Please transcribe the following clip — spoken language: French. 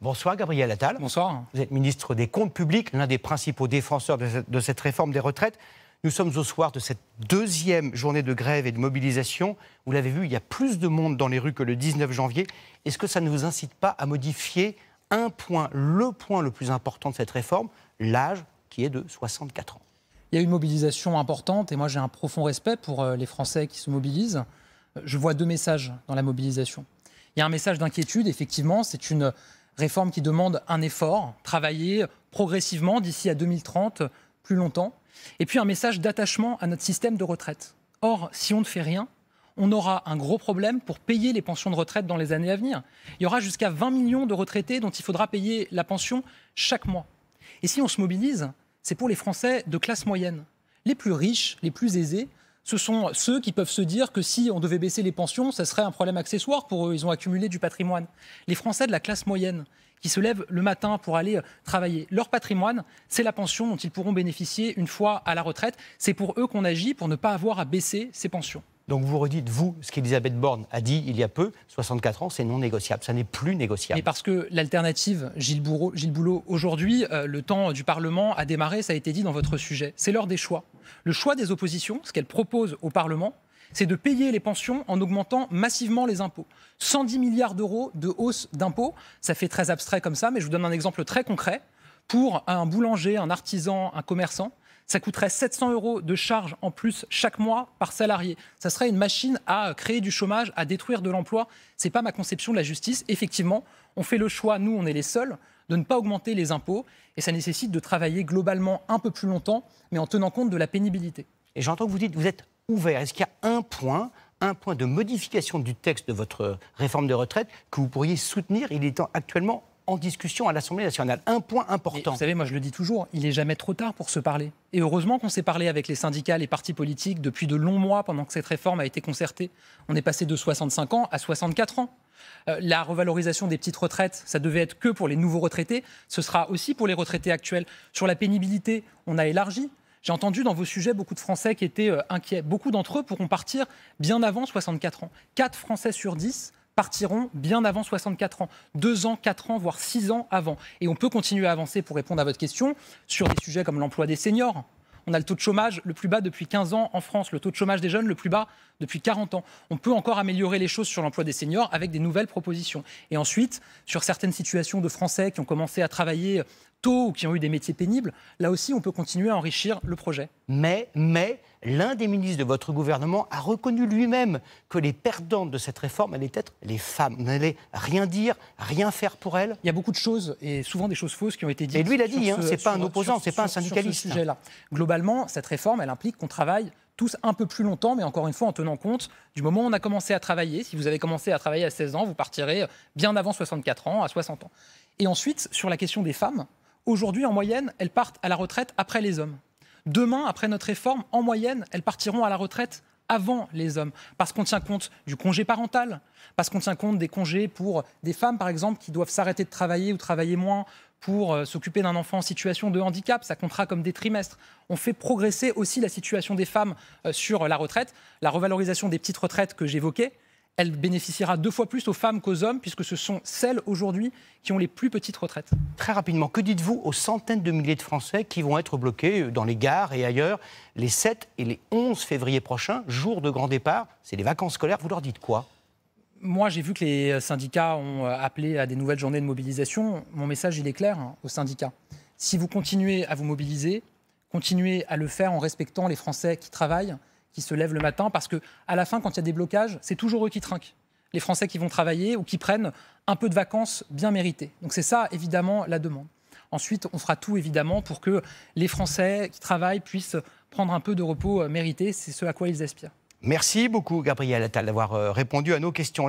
Bonsoir Gabriel Attal. Bonsoir. Vous êtes ministre des Comptes publics, l'un des principaux défenseurs de cette réforme des retraites. Nous sommes au soir de cette deuxième journée de grève et de mobilisation. Vous l'avez vu, il y a plus de monde dans les rues que le 19 janvier. Est-ce que ça ne vous incite pas à modifier un point le plus important de cette réforme, l'âge qui est de 64 ans? Il y a une mobilisation importante et moi j'ai un profond respect pour les Français qui se mobilisent. Je vois deux messages dans la mobilisation. Il y a un message d'inquiétude, effectivement, c'est une réforme qui demande un effort, travailler progressivement d'ici à 2030, plus longtemps. Et puis un message d'attachement à notre système de retraite. Or, si on ne fait rien, on aura un gros problème pour payer les pensions de retraite dans les années à venir. Il y aura jusqu'à 20 millions de retraités dont il faudra payer la pension chaque mois. Et si on se mobilise, c'est pour les Français de classe moyenne. Les plus riches, les plus aisés, ce sont ceux qui peuvent se dire que si on devait baisser les pensions, ça serait un problème accessoire pour eux. Ils ont accumulé du patrimoine. Les Français de la classe moyenne, qui se lèvent le matin pour aller travailler, leur patrimoine, c'est la pension dont ils pourront bénéficier une fois à la retraite. C'est pour eux qu'on agit pour ne pas avoir à baisser ces pensions. Donc vous redites, vous, ce qu'Elisabeth Borne a dit il y a peu, 64 ans, c'est non négociable, ça n'est plus négociable. Mais parce que l'alternative, Gilles Boulot, aujourd'hui, le temps du Parlement a démarré, ça a été dit dans votre sujet. C'est l'heure des choix. Le choix des oppositions, ce qu'elles proposent au Parlement, c'est de payer les pensions en augmentant massivement les impôts. 110 milliards d'euros de hausse d'impôts, ça fait très abstrait comme ça, mais je vous donne un exemple très concret. Pour un boulanger, un artisan, un commerçant, ça coûterait 700 € de charges en plus chaque mois par salarié. Ça serait une machine à créer du chômage, à détruire de l'emploi. Ce n'est pas ma conception de la justice. Effectivement, on fait le choix, nous, on est les seuls, de ne pas augmenter les impôts. Et ça nécessite de travailler globalement un peu plus longtemps, mais en tenant compte de la pénibilité. Et j'entends que vous dites, vous êtes ouvert. Est-ce qu'il y a un point de modification du texte de votre réforme de retraite que vous pourriez soutenir? Il est actuellement en discussion à l'Assemblée nationale. Un point important. Mais vous savez, moi je le dis toujours, il n'est jamais trop tard pour se parler. Et heureusement qu'on s'est parlé avec les syndicats, les partis politiques depuis de longs mois pendant que cette réforme a été concertée. On est passé de 65 ans à 64 ans. La revalorisation des petites retraites, ça devait être que pour les nouveaux retraités. Ce sera aussi pour les retraités actuels. Sur la pénibilité, on a élargi. J'ai entendu dans vos sujets beaucoup de Français qui étaient inquiets. Beaucoup d'entre eux pourront partir bien avant 64 ans. 4 Français sur 10 partiront bien avant 64 ans. 2 ans, 4 ans, voire 6 ans avant. Et on peut continuer à avancer pour répondre à votre question sur des sujets comme l'emploi des seniors. On a le taux de chômage le plus bas depuis 15 ans en France, le taux de chômage des jeunes le plus bas depuis 40 ans. On peut encore améliorer les choses sur l'emploi des seniors avec des nouvelles propositions. Et ensuite, sur certaines situations de Français qui ont commencé à travailler tôt ou qui ont eu des métiers pénibles, là aussi, on peut continuer à enrichir le projet. Mais l'un des ministres de votre gouvernement a reconnu lui-même que les perdantes de cette réforme allaient être les femmes. Vous n'allez rien dire, rien faire pour elles. Il y a beaucoup de choses, et souvent des choses fausses qui ont été dites. Et lui, il a dit, c'est pas un opposant, c'est pas un syndicaliste. Sur ce sujet-là. Globalement, cette réforme, elle implique qu'on travaille tous un peu plus longtemps, mais encore une fois, en tenant compte du moment où on a commencé à travailler. Si vous avez commencé à travailler à 16 ans, vous partirez bien avant 64 ans, à 60 ans. Et ensuite, sur la question des femmes, aujourd'hui, en moyenne, elles partent à la retraite après les hommes. Demain, après notre réforme, en moyenne, elles partiront à la retraite avant les hommes. Parce qu'on tient compte du congé parental, parce qu'on tient compte des congés pour des femmes, par exemple, qui doivent s'arrêter de travailler ou travailler moins pour s'occuper d'un enfant en situation de handicap. Ça comptera comme des trimestres. On fait progresser aussi la situation des femmes sur la retraite. La revalorisation des petites retraites que j'évoquais, elle bénéficiera 2 fois plus aux femmes qu'aux hommes, puisque ce sont celles aujourd'hui qui ont les plus petites retraites. Très rapidement, que dites-vous aux centaines de milliers de Français qui vont être bloqués dans les gares et ailleurs les 7 et les 11 février prochains, jour de grand départ? C'est les vacances scolaires, vous leur dites quoi? Moi, j'ai vu que les syndicats ont appelé à des nouvelles journées de mobilisation. Mon message, il est clair aux syndicats. Si vous continuez à vous mobiliser, continuez à le faire en respectant les Français qui travaillent, qui se lèvent le matin, parce qu'à la fin, quand il y a des blocages, c'est toujours eux qui trinquent. Les Français qui vont travailler ou qui prennent un peu de vacances bien méritées. Donc c'est ça, évidemment, la demande. Ensuite, on fera tout, évidemment, pour que les Français qui travaillent puissent prendre un peu de repos mérité. C'est ce à quoi ils aspirent. Merci beaucoup, Gabriel Attal, d'avoir répondu à nos questions.